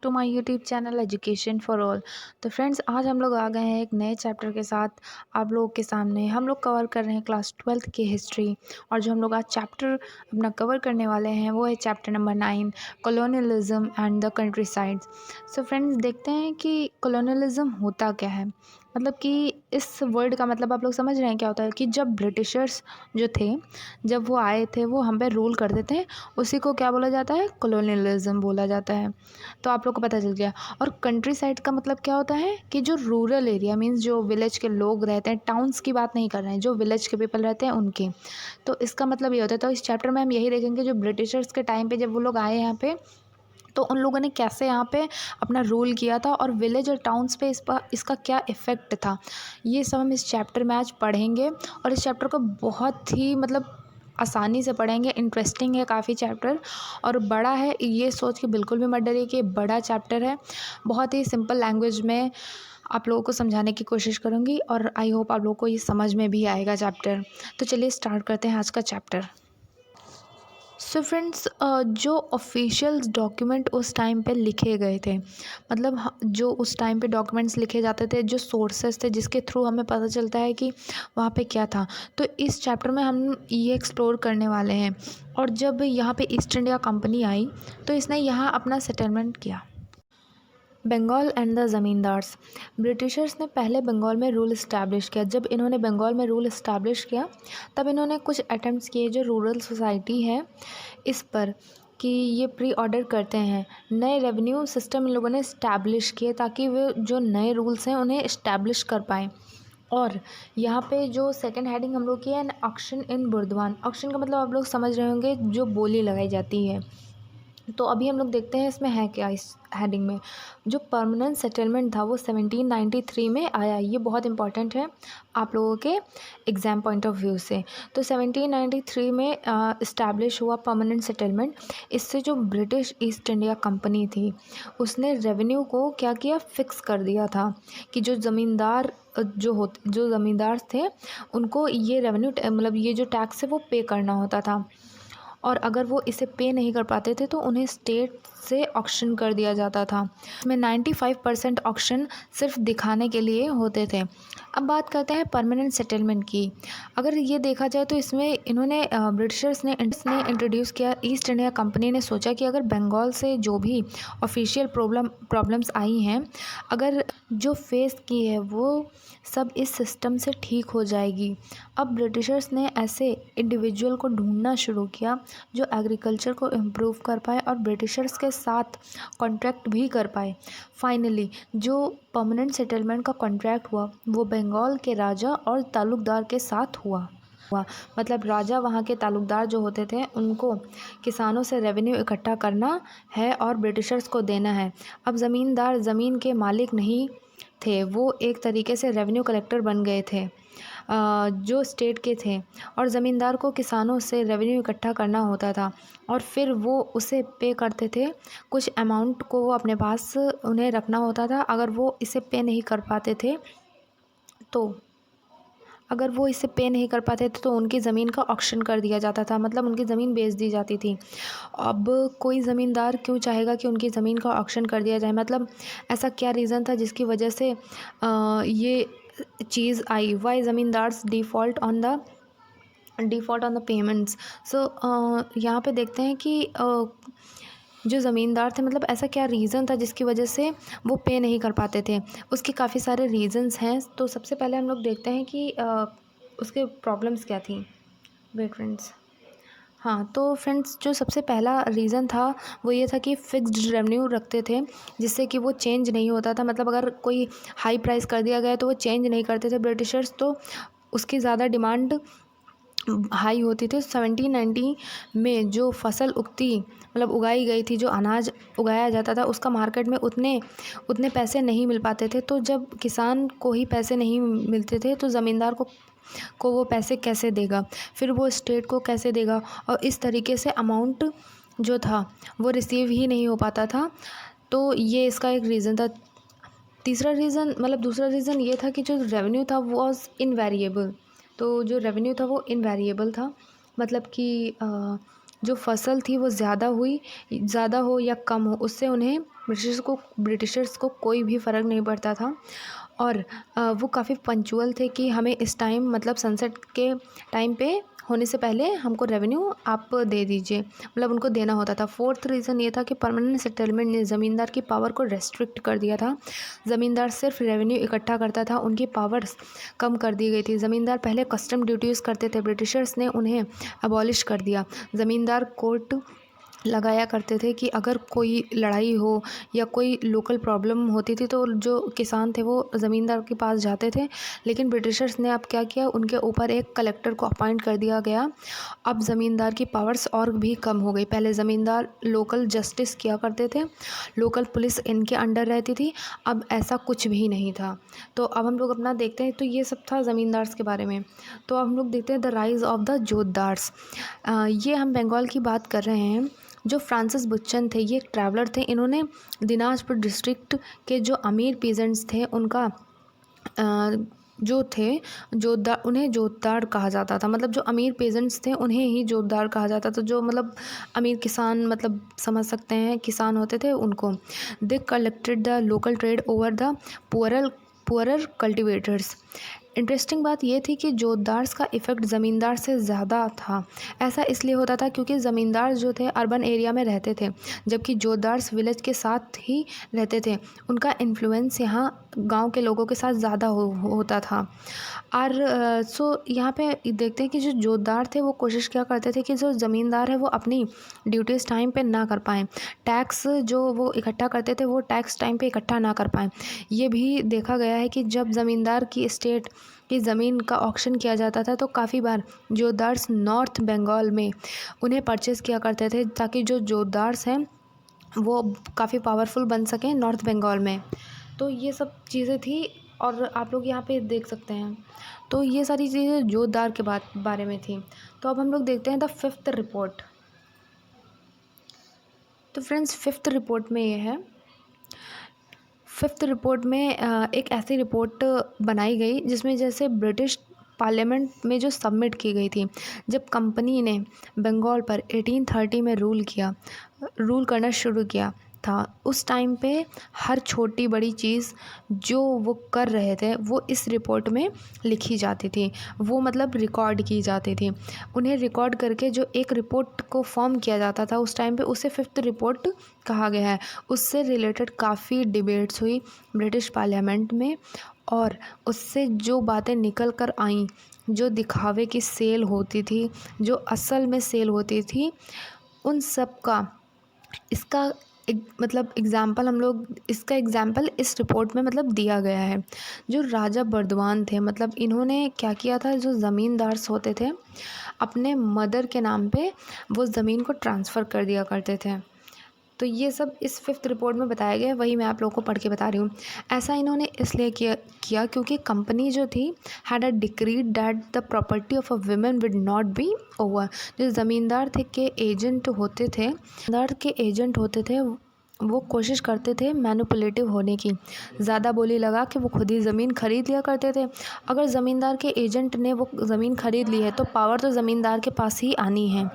To my YouTube channel education for all. तो friends, आज हम लोग आ गए हैं एक नए चैप्टर के साथ आप लोगों के सामने। हम लोग कवर कर रहे हैं क्लास 12th की हिस्ट्री, और जो हम लोग आज चैप्टर अपना कवर करने वाले हैं वो है chapter number 9, colonialism and the country sides. So friends, देखते हैं कि कॉलोनियलिज्म होता क्या है। मतलब कि इस वर्ड का मतलब आप लोग समझ रहे हैं क्या होता है कि जब ब्रिटिशर्स जो थे, जब वो आए थे, वो हम पे रूल करते थे, उसी को क्या बोला जाता है, कॉलोनियलिज्म बोला जाता है। तो आप लोग को पता चल गया। और कंट्री साइड का मतलब क्या होता है कि जो रूरल एरिया मीन्स जो विलेज के लोग रहते हैं, टाउन्स की बात नहीं कर रहे हैं, जो विलेज के पीपल रहते हैं उनकी। तो इसका मतलब ये होता है। तो इस चैप्टर में हम यही देखेंगे जो ब्रिटिशर्स के टाइम पे जब वो लोग आए यहाँ पे, तो उन लोगों ने कैसे यहाँ पे अपना रूल किया था और विलेज और टाउन्स पे इसका क्या इफ़ेक्ट था। ये सब हम इस चैप्टर में आज पढ़ेंगे। और इस चैप्टर को बहुत ही मतलब आसानी से पढ़ेंगे। इंटरेस्टिंग है काफ़ी चैप्टर, और बड़ा है, ये सोच के बिल्कुल भी मत डरिए कि ये बड़ा चैप्टर है। बहुत ही सिंपल लैंग्वेज में आप लोगों को समझाने की कोशिश करूँगी, और आई होप आप लोगों को ये समझ में भी आएगा चैप्टर। तो चलिए स्टार्ट करते हैं आज का चैप्टर। सो फ्रेंड्स, जो ऑफिशियल डॉक्यूमेंट उस टाइम पे लिखे गए थे, मतलब जो उस टाइम पे डॉक्यूमेंट्स लिखे जाते थे, जो सोर्सेस थे जिसके थ्रू हमें पता चलता है कि वहाँ पे क्या था, तो इस चैप्टर में हम ये एक्सप्लोर करने वाले हैं। और जब यहाँ पे ईस्ट इंडिया कंपनी आई तो इसने यहाँ अपना सेटलमेंट किया। Bengal and the zamindars. Britishers ने पहले बंगाल में रूल इस्टेब्लिश किया। जब इन्होंने बंगाल में रूल इस्टेब्लिश किया तब इन्होंने कुछ अटैम्प्ट्स किए जो रूरल सोसाइटी है इस पर, कि ये प्री ऑर्डर करते हैं। नए रेवेन्यू सिस्टम इन लोगों ने इस्टेब्लिश किए ताकि वे जो नए रूल्स हैं उन्हें इस्टेब्लिश कर पाएँ। और यहाँ पे जो सेकंड हेडिंग हम लोग की है, ऑक्शन इन बुर्दवान। ऑक्शन का मतलब आप लोग समझ रहे होंगे, जो बोली लगाई जाती है। तो अभी हम लोग देखते हैं इसमें है क्या। इस हेडिंग में जो परमानेंट सेटलमेंट था वो 1793 में आया। ये बहुत इंपॉर्टेंट है आप लोगों के एग्ज़ाम पॉइंट ऑफ व्यू से। तो 1793 में इस्टेब्लिश हुआ परमानेंट सेटलमेंट। इससे जो ब्रिटिश ईस्ट इंडिया कंपनी थी उसने रेवेन्यू को क्या किया, फिक्स कर दिया था कि जो ज़मींदार जो ज़मींदार थे उनको ये रेवेन्यू मतलब ये जो टैक्स है वो पे करना होता था। और अगर वो इसे पे नहीं कर पाते थे तो उन्हें स्टेट से ऑक्शन कर दिया जाता था। इसमें 95% ऑक्शन सिर्फ दिखाने के लिए होते थे। अब बात करते हैं परमानेंट सेटलमेंट की। अगर ये देखा जाए तो इसमें इन्होंने ब्रिटिशर्स ने इंट्रोड्यूस किया। ईस्ट इंडिया कंपनी ने सोचा कि अगर बंगाल से जो भी ऑफिशियल प्रॉब्लम्स आई हैं, अगर जो फेस की है वो सब इस सिस्टम से ठीक हो जाएगी। अब ब्रिटिशर्स ने ऐसे इंडिविजुअल को ढूंढना शुरू किया जो एग्रीकल्चर को इम्प्रूव कर पाए और ब्रिटिशर्स के साथ कॉन्ट्रैक्ट भी कर पाए। फाइनली जो परमानेंट सेटलमेंट का कॉन्ट्रैक्ट हुआ वो बंगाल के राजा और तालुकदार के साथ हुआ। मतलब राजा, वहाँ के तालुकदार जो होते थे, उनको किसानों से रेवेन्यू इकट्ठा करना है और ब्रिटिशर्स को देना है। अब ज़मींदार ज़मीन के मालिक नहीं थे, वो एक तरीके से रेवेन्यू कलेक्टर बन गए थे जो स्टेट के थे। और ज़मींदार को किसानों से रेवेन्यू इकट्ठा करना होता था और फिर वो उसे पे करते थे। कुछ अमाउंट को वो अपने पास उन्हें रखना होता था। अगर वो इसे पे नहीं कर पाते थे तो उनकी ज़मीन का ऑक्शन कर दिया जाता था, मतलब उनकी ज़मीन बेच दी जाती थी। अब कोई ज़मींदार क्यों चाहेगा कि उनकी ज़मीन का ऑक्शन कर दिया जाए, मतलब ऐसा क्या रीज़न था जिसकी वजह से ये चीज़ आई। Why zamindars default on the payments. So यहाँ पे देखते हैं कि जो ज़मींदार थे, मतलब ऐसा क्या रीज़न था जिसकी वजह से वो पे नहीं कर पाते थे। उसके काफ़ी सारे रीज़न्स हैं। तो सबसे पहले हम लोग देखते हैं कि उसके प्रॉब्लम्स क्या थी। वेट फ्रेंड्स, हाँ, तो फ्रेंड्स जो सबसे पहला रीज़न था वो ये था कि फ़िक्स्ड रेवेन्यू रखते थे जिससे कि वो चेंज नहीं होता था। मतलब अगर कोई हाई प्राइस कर दिया गया तो वो चेंज नहीं करते थे ब्रिटिशर्स, तो उसकी ज़्यादा डिमांड हाई होती थी। 1790 में जो फसल उगाई गई थी, जो अनाज उगाया जाता था, उसका मार्केट में उतने पैसे नहीं मिल पाते थे। तो जब किसान को ही पैसे नहीं मिलते थे तो ज़मींदार को वो पैसे कैसे देगा, फिर वो स्टेट को कैसे देगा, और इस तरीके से अमाउंट जो था वो रिसीव ही नहीं हो पाता था। तो ये इसका एक रीज़न था। दूसरा रीज़न ये था कि जो रेवेन्यू था वो वॉज इनवेरिएबल। तो जो रेवेन्यू था वो इनवेरिएबल था, मतलब कि जो फसल थी वो ज़्यादा हो या कम हो, उससे उन्हें ब्रिटिशर्स को कोई भी फ़र्क नहीं पड़ता था। और वो काफ़ी पंक्चुअल थे कि हमें इस टाइम मतलब सनसेट के टाइम पे होने से पहले हमको रेवेन्यू आप दे दीजिए, मतलब उनको देना होता था। फोर्थ रीज़न ये था कि परमानेंट सेटलमेंट ने ज़मींदार की पावर को रेस्ट्रिक्ट कर दिया था। ज़मींदार सिर्फ रेवेन्यू इकट्ठा करता था, उनकी पावर्स कम कर दी गई थी। ज़मींदार पहले कस्टम ड्यूटीज़ करते थे, ब्रिटिशर्स ने उन्हें अबॉलिश कर दिया। ज़मींदार कोर्ट लगाया करते थे कि अगर कोई लड़ाई हो या कोई लोकल प्रॉब्लम होती थी तो जो किसान थे वो ज़मींदार के पास जाते थे। लेकिन ब्रिटिशर्स ने अब क्या किया, उनके ऊपर एक कलेक्टर को अपॉइंट कर दिया गया। अब ज़मींदार की पावर्स और भी कम हो गई। पहले ज़मींदार लोकल जस्टिस किया करते थे, लोकल पुलिस इनके अंडर रहती थी, अब ऐसा कुछ भी नहीं था। तो अब हम लोग अपना देखते हैं, तो ये सब था ज़मींदार्स के बारे में। तो अब हम लोग देखते हैं द राइज़ ऑफ द जोतदार्स। ये हम बंगाल की बात कर रहे हैं। जो फ्रांसिस बुच्चन थे, ये एक ट्रैवलर थे। इन्होंने दिनाजपुर डिस्ट्रिक्ट के जो अमीर पीजेंट्स थे उनका जो थे जोतदार, उन्हें जोतदार कहा जाता था। मतलब जो अमीर पेजेंट्स थे उन्हें ही जोतदार कहा जाता था। जो मतलब अमीर किसान, मतलब समझ सकते हैं किसान होते थे उनको। They collected the local trade over the poorer cultivators. Interesting बात ये थी कि जोतदार्स का इफ़ेक्ट ज़मींदार से ज़्यादा था। ऐसा इसलिए होता था क्योंकि ज़मींदार जो थे अर्बन एरिया में रहते थे, जबकि जोतदार्स विलेज के साथ ही रहते थे। उनका इन्फ्लुएंस यहाँ गांव के लोगों के साथ ज़्यादा होता था। और यहाँ पे देखते हैं कि जो जोतदार थे वो कोशिश क्या करते थे कि जो ज़मींदार है वो अपनी ड्यूटीज़ टाइम पे ना कर पाएँ। टैक्स जो वो इकट्ठा करते थे वो टैक्स टाइम पे इकट्ठा ना कर पाएँ। ये भी देखा गया है कि जब ज़मींदार की स्टेट की ज़मीन का ऑक्शन किया जाता था तो काफ़ी बार जोतदार्स नॉर्थ बंगाल में उन्हें परचेज़ किया करते थे, ताकि जो जोतदार्स हैं वो काफ़ी पावरफुल बन सकें नॉर्थ बंगाल में। तो ये सब चीज़ें थी और आप लोग यहाँ पे देख सकते हैं। तो ये सारी चीज़ें जोतदार के बारे में थी। तो अब हम लोग देखते हैं द फिफ्थ रिपोर्ट। तो फ्रेंड्स फिफ्थ रिपोर्ट में ये है, फिफ्थ रिपोर्ट में एक ऐसी रिपोर्ट बनाई गई जिसमें जैसे ब्रिटिश पार्लियामेंट में जो सबमिट की गई थी, जब कंपनी ने बंगाल पर 1830 में रूल करना शुरू किया था, उस टाइम पे हर छोटी बड़ी चीज़ जो वो कर रहे थे वो इस रिपोर्ट में लिखी जाती थी, वो मतलब रिकॉर्ड की जाती थी। उन्हें रिकॉर्ड करके जो एक रिपोर्ट को फॉर्म किया जाता था उस टाइम पे, उसे फिफ्थ रिपोर्ट कहा गया है। उससे रिलेटेड काफ़ी डिबेट्स हुई ब्रिटिश पार्लियामेंट में, और उससे जो बातें निकल कर आईं, जो दिखावे की सेल होती थी, जो असल में सेल होती थी, उन सब का इसका मतलब एग्ज़ाम्पल इसका एग्ज़ाम्पल इस रिपोर्ट में मतलब दिया गया है। जो राजा बर्दवान थे, मतलब इन्होंने क्या किया था, जो ज़मींदार्स होते थे अपने मदर के नाम पे वो ज़मीन को ट्रांसफ़र कर दिया करते थे। तो ये सब इस फिफ्थ रिपोर्ट में बताया गया है, वही मैं आप लोगों को पढ़ के बता रही हूँ। ऐसा इन्होंने इसलिए किया क्योंकि कंपनी जो थी had a decreed that the property of a women would not be over. जो ज़मींदार के एजेंट होते थे वो कोशिश करते थे मैनिपुलेटिव होने की, ज़्यादा बोली लगा कि वो खुद ही ज़मीन खरीद लिया करते थे। अगर ज़मींदार के एजेंट ने वो ज़मीन खरीद ली है तो पावर तो ज़मींदार के पास ही आनी है।